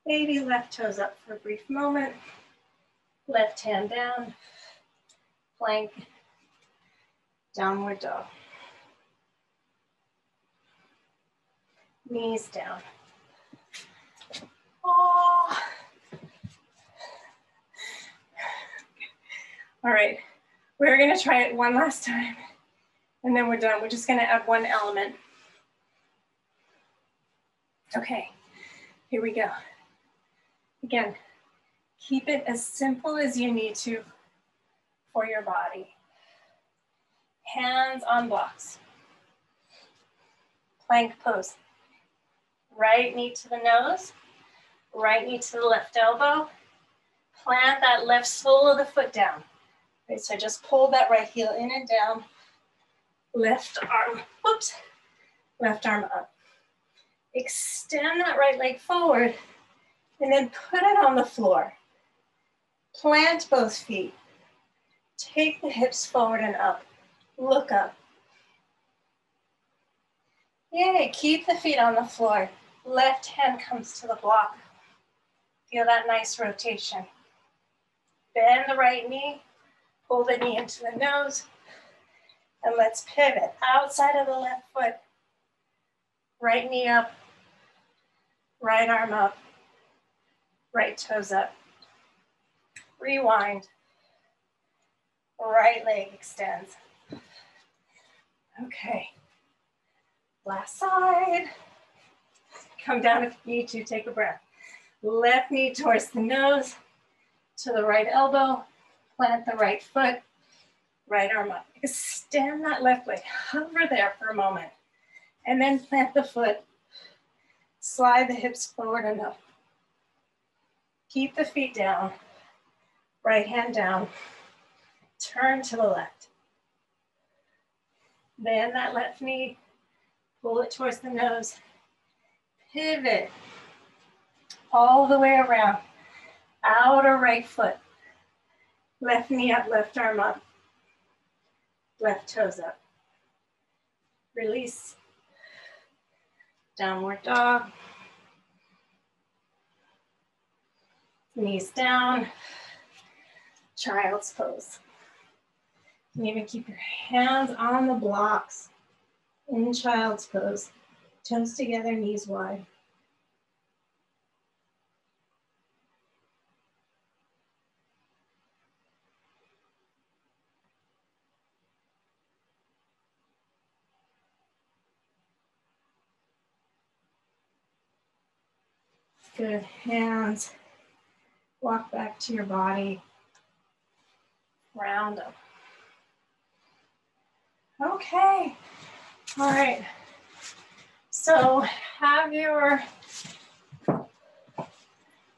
Maybe left toes up for a brief moment. Left hand down. Plank. Downward dog. Knees down. Oh. All right, we're gonna try it one last time and then we're done. We're just gonna add one element. Okay, here we go. Again, keep it as simple as you need to for your body. Hands on blocks. Plank pose. Right knee to the nose, right knee to the left elbow. Plant that left sole of the foot down. Okay, so just pull that right heel in and down. Left arm, whoops, left arm up. Extend that right leg forward and then put it on the floor. Plant both feet. Take the hips forward and up. Look up. Yay, keep the feet on the floor. Left hand comes to the block. Feel that nice rotation. Bend the right knee, pull the knee into the nose, and let's pivot. Outside of the left foot, right knee up, right arm up, right toes up. Rewind. Right leg extends. Okay. Last side. Come down if you need to, take a breath. Left knee towards the nose, to the right elbow, plant the right foot, right arm up. Extend that left leg, hover there for a moment, and then plant the foot. Slide the hips forward and up. Keep the feet down, right hand down, turn to the left. Bend that left knee, pull it towards the nose, pivot all the way around. Outer right foot. Left knee up, left arm up. Left toes up. Release. Downward dog. Knees down. Child's pose. You can even keep your hands on the blocks in child's pose. Toes together, knees wide. Good, hands, walk back to your body, round up. Okay, all right. So have your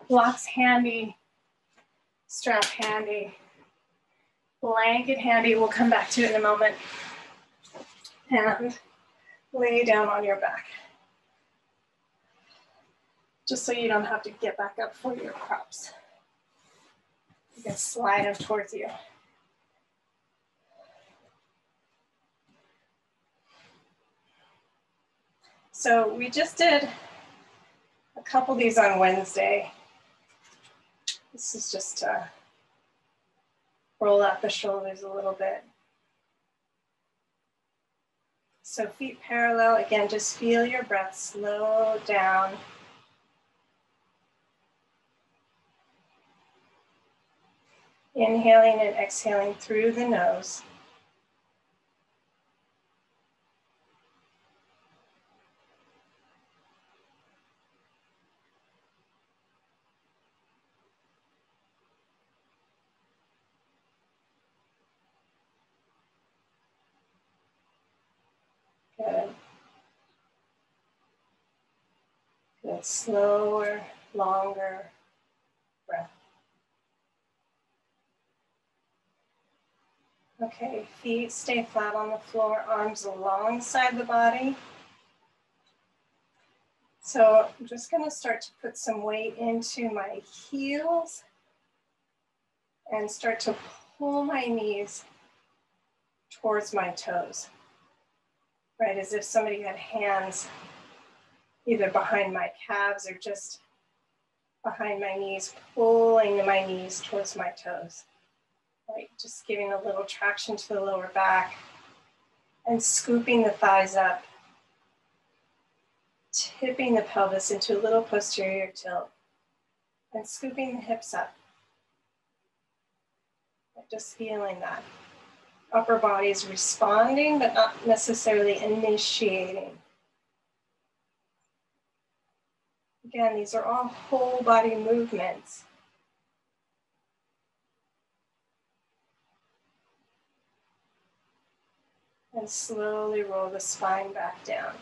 blocks handy, strap handy, blanket handy. We'll come back to it in a moment. And lay down on your back. Just so you don't have to get back up for your props. You can slide them towards you. So we just did a couple of these on Wednesday. This is just to roll out the shoulders a little bit. So feet parallel, again, just feel your breath slow down. Inhaling and exhaling through the nose. Good. Good, slower, longer breath. Okay, feet stay flat on the floor, arms alongside the body. So I'm just going to start to put some weight into my heels and start to pull my knees towards my toes, right? As if somebody had hands either behind my calves or just behind my knees, pulling my knees towards my toes, right? Just giving a little traction to the lower back and scooping the thighs up, tipping the pelvis into a little posterior tilt and scooping the hips up. Just feeling that. Upper body is responding, but not necessarily initiating. Again, these are all whole body movements. And slowly roll the spine back down.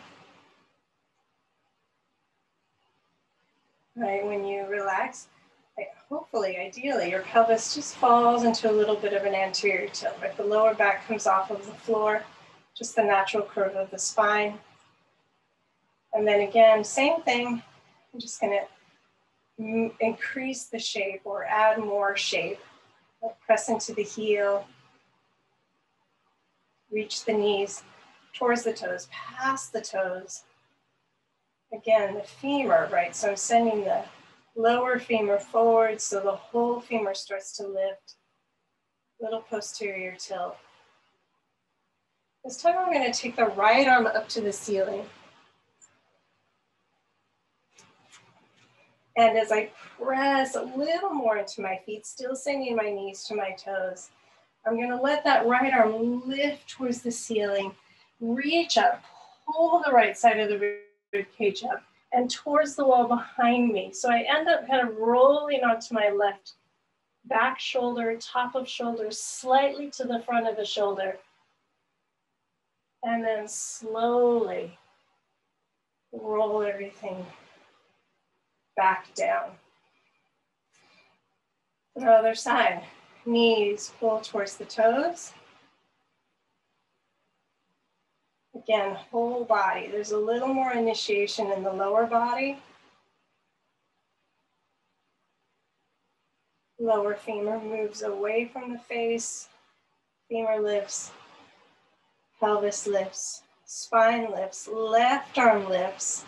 Right, when you relax, hopefully, ideally, your pelvis just falls into a little bit of an anterior tilt. Right? The lower back comes off of the floor, just the natural curve of the spine. And then again, same thing. I'm just going to increase the shape or add more shape. Press into the heel. Reach the knees towards the toes, past the toes. Again, the femur, right? So I'm sending the lower femur forward so the whole femur starts to lift. Little posterior tilt. This time I'm going to take the right arm up to the ceiling. And as I press a little more into my feet, still sending my knees to my toes, I'm going to let that right arm lift towards the ceiling, reach up, pull the right side of the rib cage up and towards the wall behind me. So I end up kind of rolling onto my left back shoulder, top of shoulder, slightly to the front of the shoulder. And then slowly roll everything back down. The other side, knees pull towards the toes. Again, whole body. There's a little more initiation in the lower body. Lower femur moves away from the face. Femur lifts. Pelvis lifts. Spine lifts. Left arm lifts.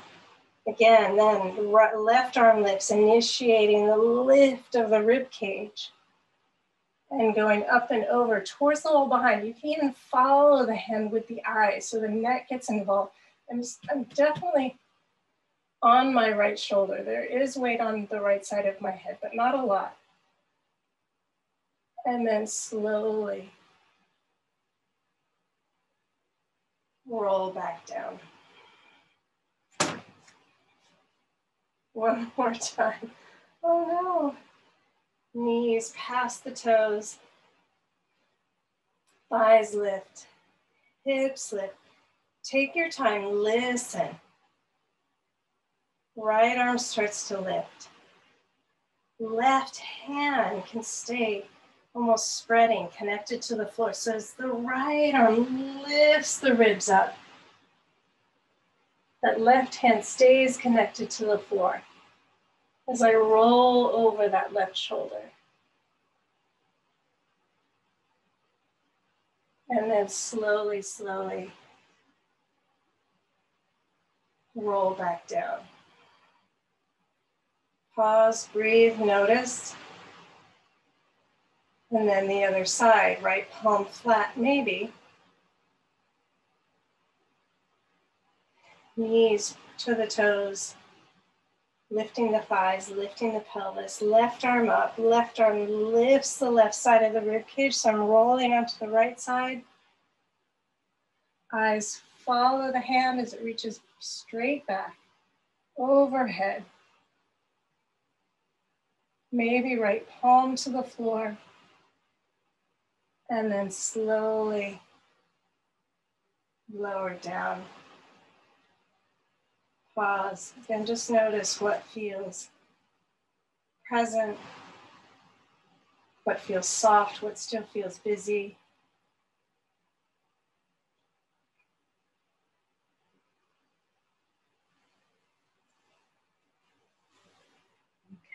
Again, then left arm lifts, initiating the lift of the rib cage. And going up and over towards the wall behind. You can even follow the hand with the eyes so the neck gets involved. I'm definitely on my right shoulder. There is weight on the right side of my head, but not a lot. And then slowly roll back down. One more time. Oh no. Knees past the toes. Thighs lift. Hips lift. Take your time, listen. Right arm starts to lift. Left hand can stay almost spreading, connected to the floor. So as the right arm lifts the ribs up, that left hand stays connected to the floor. As I roll over that left shoulder. And then slowly, slowly roll back down. Pause, breathe, notice. And then the other side, right palm flat, maybe. Knees to the toes. Lifting the thighs, lifting the pelvis, left arm up, left arm lifts the left side of the rib cage, so I'm rolling onto the right side. Eyes follow the hand as it reaches straight back, overhead. Maybe right palm to the floor, and then slowly lower down. Pause, and just notice what feels present, what feels soft, what still feels busy.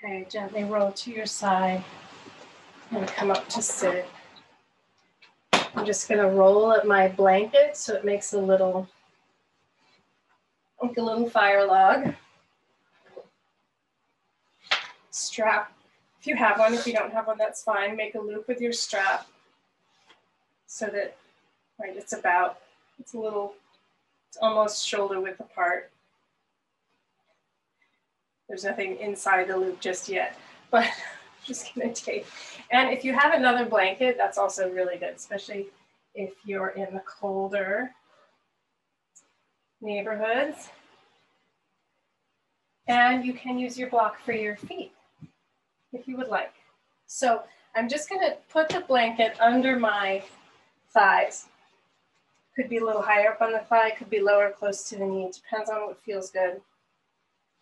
Okay, gently roll to your side and come up to sit. I'm just gonna roll up my blanket so it makes a little, like a little fire log. Strap, if you have one, if you don't have one, that's fine. Make a loop with your strap so that, right, it's almost shoulder width apart. There's nothing inside the loop just yet, but I'm just gonna take. And if you have another blanket, that's also really good, especially if you're in the colder neighborhoods. And you can use your block for your feet if you would like. So I'm just gonna put the blanket under my thighs. Could be a little higher up on the thigh, could be lower, close to the knee. It depends on what feels good.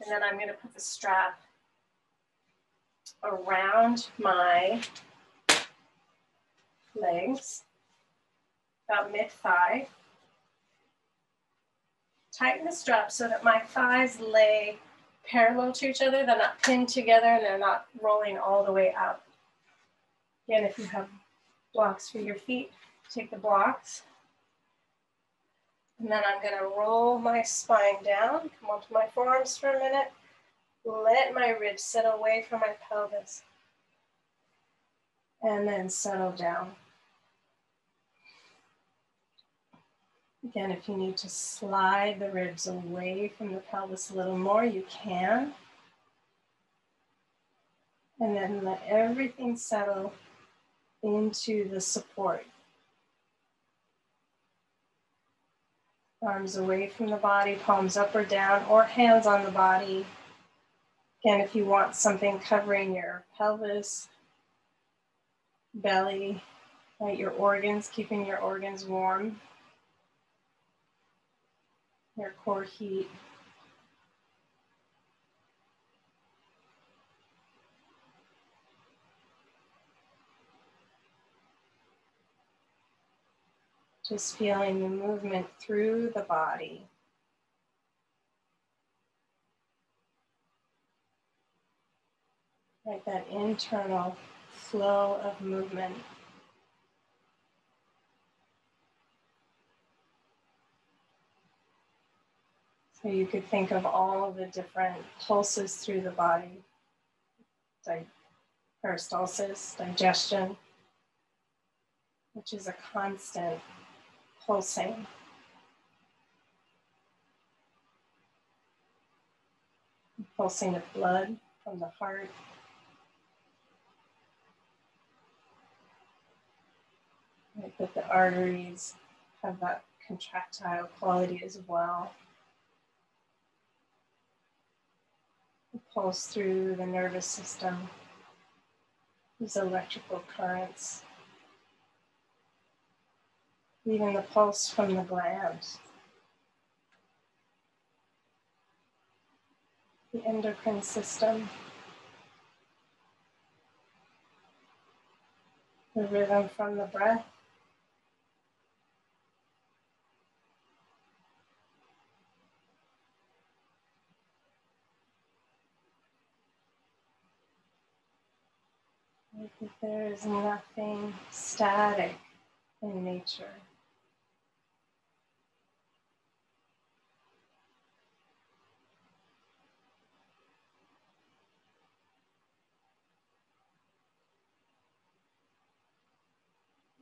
And then I'm gonna put the strap around my legs, about mid-thigh. Tighten the strap so that my thighs lay parallel to each other. They're not pinned together and they're not rolling all the way out. Again, if you have blocks for your feet, take the blocks. And then I'm gonna roll my spine down, come onto my forearms for a minute, let my ribs sit away from my pelvis, and then settle down. Again, if you need to slide the ribs away from the pelvis a little more, you can. And then let everything settle into the support. Arms away from the body, palms up or down, or hands on the body. Again, if you want something covering your pelvis, belly, right, your organs, keeping your organs warm, your core heat. Just feeling the movement through the body. Like that internal flow of movement. So you could think of all the different pulses through the body. Peristalsis, digestion, which is a constant pulsing. Pulsing of blood from the heart. Like that the arteries have that contractile quality as well. The pulse through the nervous system. These electrical currents. Even the pulse from the glands. The endocrine system. The rhythm from the breath. There is nothing static in nature.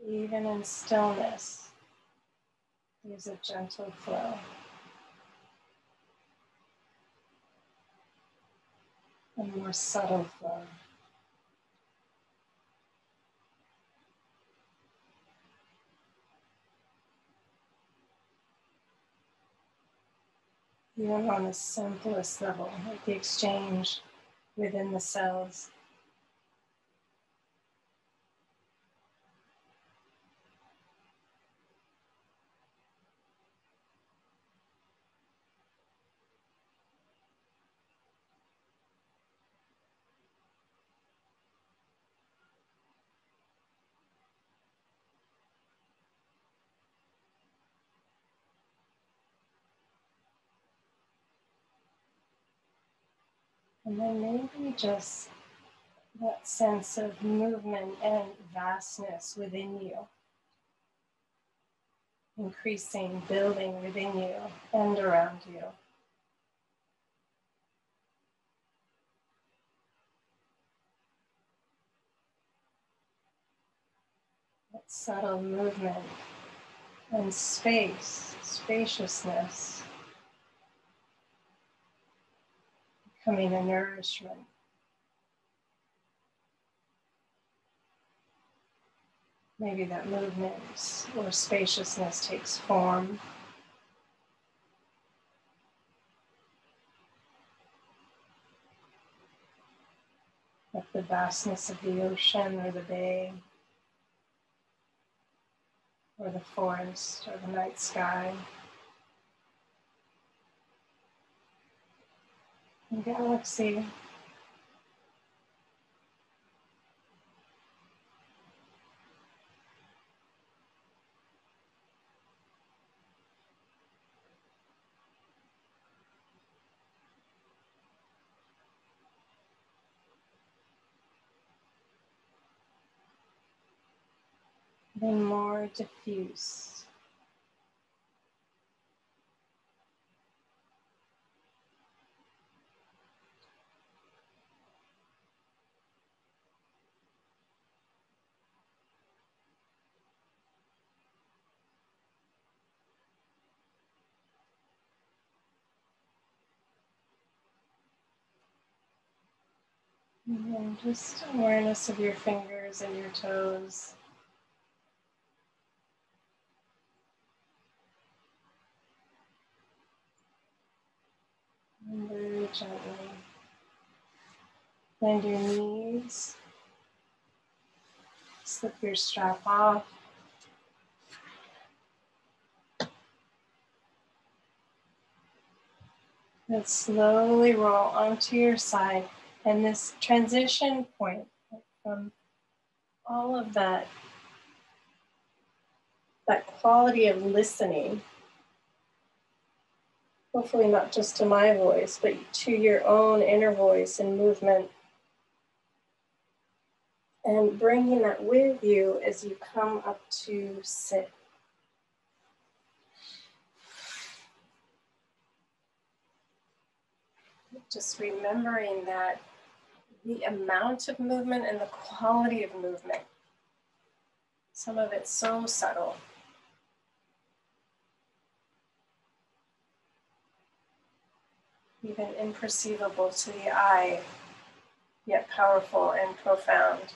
Even in stillness, there's a gentle flow. A more subtle flow. Even on the simplest level, like the exchange within the cells. And then maybe just that sense of movement and vastness within you, increasing, building within you and around you. That subtle movement and space, spaciousness, becoming a nourishment. Maybe that movement or spaciousness takes form. Like the vastness of the ocean or the bay, or the forest or the night sky, the galaxy. Then more diffuse. And then just awareness of your fingers and your toes. And very gently bend your knees. Slip your strap off. And slowly roll onto your side. And this transition point from all of that quality of listening, hopefully not just to my voice, but to your own inner voice and movement, and bringing that with you as you come up to sit. Just remembering that the amount of movement and the quality of movement, some of it's so subtle, even imperceivable to the eye, yet powerful and profound.